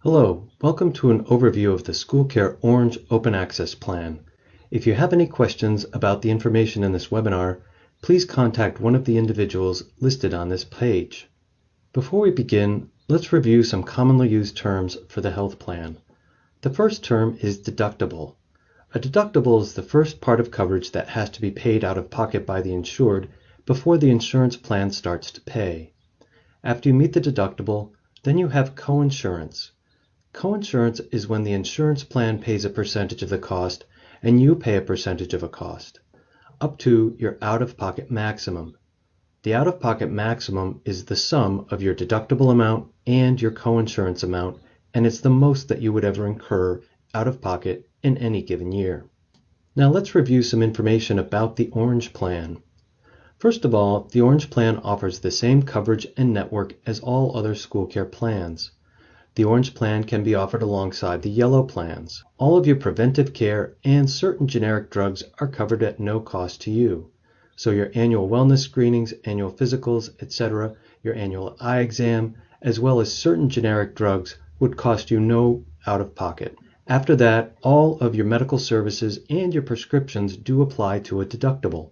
Hello, welcome to an overview of the SchoolCare Orange Open Access Plan. If you have any questions about the information in this webinar, please contact one of the individuals listed on this page. Before we begin, let's review some commonly used terms for the health plan. The first term is deductible. A deductible is the first part of coverage that has to be paid out of pocket by the insured before the insurance plan starts to pay. After you meet the deductible, then you have coinsurance. Coinsurance is when the insurance plan pays a percentage of the cost and you pay a percentage of a cost, up to your out-of-pocket maximum. The out-of-pocket maximum is the sum of your deductible amount and your coinsurance amount, and it's the most that you would ever incur out of pocket in any given year. Now let's review some information about the Orange Plan. First of all, the Orange Plan offers the same coverage and network as all other SchoolCare plans. The Orange Plan can be offered alongside the Yellow plans. All of your preventive care and certain generic drugs are covered at no cost to you. So your annual wellness screenings, annual physicals, etc., your annual eye exam, as well as certain generic drugs would cost you no out-of-pocket. After that, all of your medical services and your prescriptions do apply to a deductible.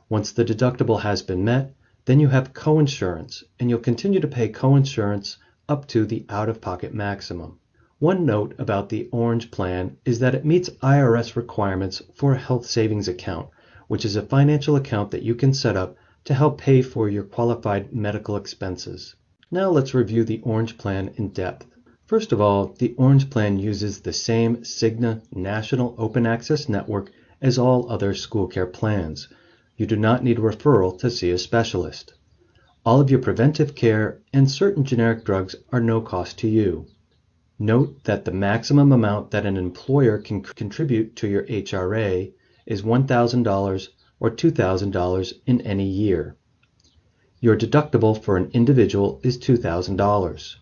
Once the deductible has been met, then you have coinsurance, and you'll continue to pay coinsurance up to the out-of-pocket maximum. One note about the Orange Plan is that it meets IRS requirements for a health savings account, which is a financial account that you can set up to help pay for your qualified medical expenses. Now let's review the Orange Plan in depth. First of all, the Orange Plan uses the same Cigna National Open Access Network as all other SchoolCare plans. You do not need a referral to see a specialist. All of your preventive care and certain generic drugs are no cost to you. Note that the maximum amount that an employer can contribute to your HRA is $1,000 or $2,000 in any year. Your deductible for an individual is $2,000.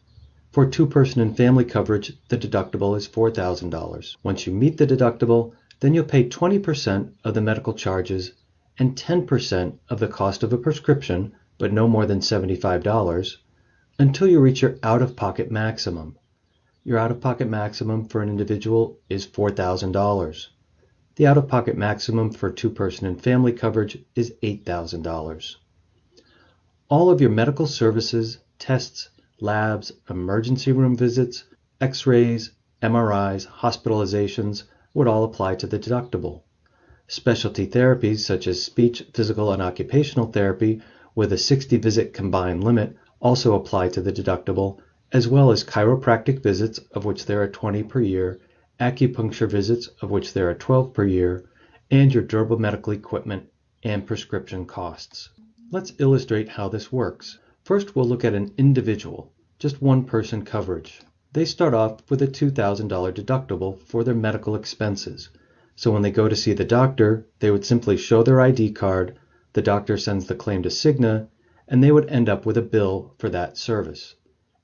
For two-person and family coverage, the deductible is $4,000. Once you meet the deductible, then you'll pay 20% of the medical charges and 10% of the cost of a prescription, but no more than $75, until you reach your out-of-pocket maximum. Your out-of-pocket maximum for an individual is $4,000. The out-of-pocket maximum for two-person and family coverage is $8,000. All of your medical services, tests, labs, emergency room visits, x-rays, MRIs, hospitalizations would all apply to the deductible. Specialty therapies such as speech, physical, and occupational therapy with a 60-visit combined limit also apply to the deductible, as well as chiropractic visits, of which there are 20 per year, acupuncture visits, of which there are 12 per year, and your durable medical equipment and prescription costs. Let's illustrate how this works. First, we'll look at an individual, just one person coverage. They start off with a $2,000 deductible for their medical expenses. So when they go to see the doctor, they would simply show their ID card, the doctor sends the claim to Cigna, and they would end up with a bill for that service.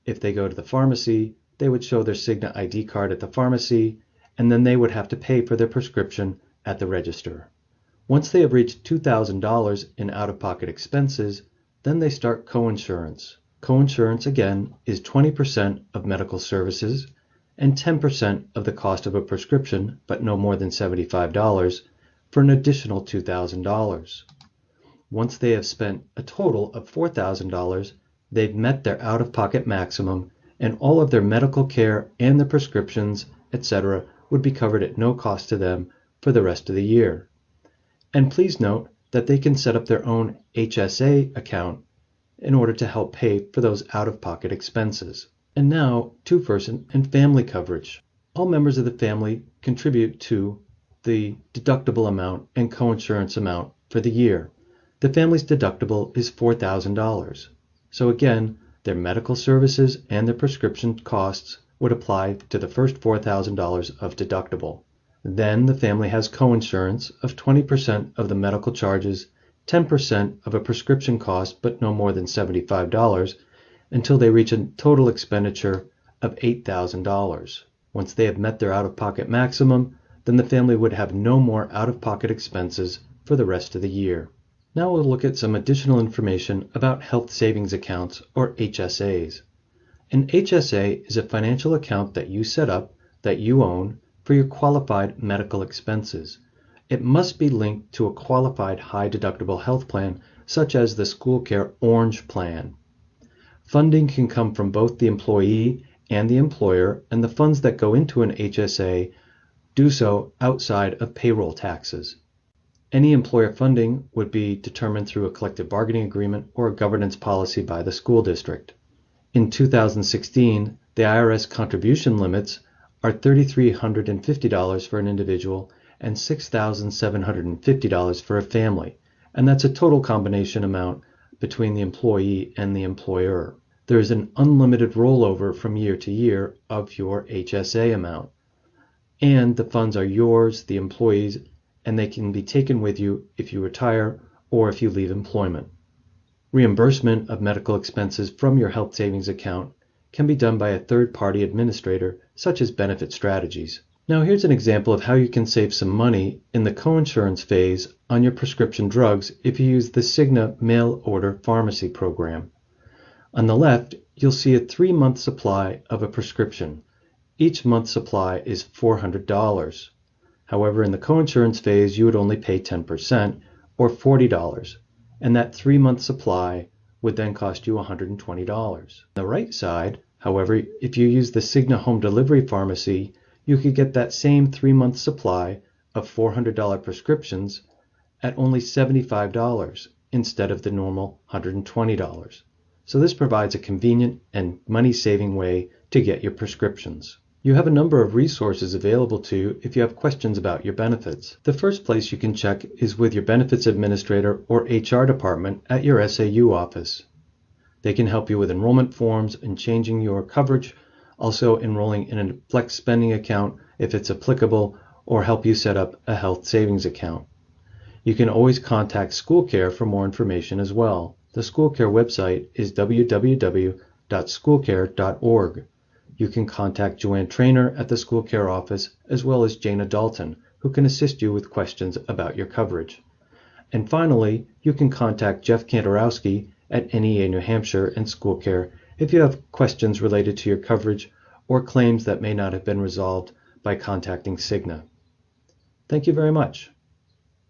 If they go to the pharmacy, they would show their Cigna ID card at the pharmacy, and then they would have to pay for their prescription at the register. Once they have reached $2,000 in out-of-pocket expenses, then they start coinsurance. Coinsurance, again, is 20% of medical services and 10% of the cost of a prescription, but no more than $75, for an additional $2,000. Once they have spent a total of $4,000, they've met their out-of-pocket maximum, and all of their medical care and their prescriptions, etc., would be covered at no cost to them for the rest of the year. And please note that they can set up their own HSA account in order to help pay for those out-of-pocket expenses. And now, two-person and family coverage. All members of the family contribute to the deductible amount and coinsurance amount for the year. The family's deductible is $4,000. So again, their medical services and their prescription costs would apply to the first $4,000 of deductible. Then the family has coinsurance of 20% of the medical charges, 10% of a prescription cost, but no more than $75, until they reach a total expenditure of $8,000. Once they have met their out-of-pocket maximum, then the family would have no more out-of-pocket expenses for the rest of the year. Now we'll look at some additional information about health savings accounts, or HSAs. An HSA is a financial account that you set up, that you own, for your qualified medical expenses. It must be linked to a qualified high-deductible health plan, such as the SchoolCare Orange Plan. Funding can come from both the employee and the employer, and the funds that go into an HSA do so outside of payroll taxes. Any employer funding would be determined through a collective bargaining agreement or a governance policy by the school district. In 2016, the IRS contribution limits are $3,350 for an individual and $6,750 for a family, and that's a total combination amount between the employee and the employer. There is an unlimited rollover from year to year of your HSA amount, and the funds are yours, the employees, and they can be taken with you if you retire or if you leave employment. Reimbursement of medical expenses from your health savings account can be done by a third-party administrator, such as Benefit Strategies. Now here's an example of how you can save some money in the coinsurance phase on your prescription drugs if you use the Cigna mail order pharmacy program. On the left, you'll see a 3-month supply of a prescription. Each month's supply is $400. However, in the coinsurance phase, you would only pay 10%, or $40, and that 3-month supply would then cost you $120. On the right side, however, if you use the Cigna home delivery pharmacy, you could get that same 3-month supply of $400 prescriptions at only $75 instead of the normal $120. So this provides a convenient and money-saving way to get your prescriptions. You have a number of resources available to you if you have questions about your benefits. The first place you can check is with your benefits administrator or HR department at your SAU office. They can help you with enrollment forms and changing your coverage, also enrolling in a flex spending account if it's applicable, or help you set up a health savings account. You can always contact SchoolCare for more information as well. The SchoolCare website is www.schoolcare.org. You can contact Joanne Trainer at the SchoolCare office, as well as Jana Dalton, who can assist you with questions about your coverage. And finally, you can contact Jeff Kantorowski at NEA New Hampshire and SchoolCare if you have questions related to your coverage or claims that may not have been resolved by contacting Cigna. Thank you very much.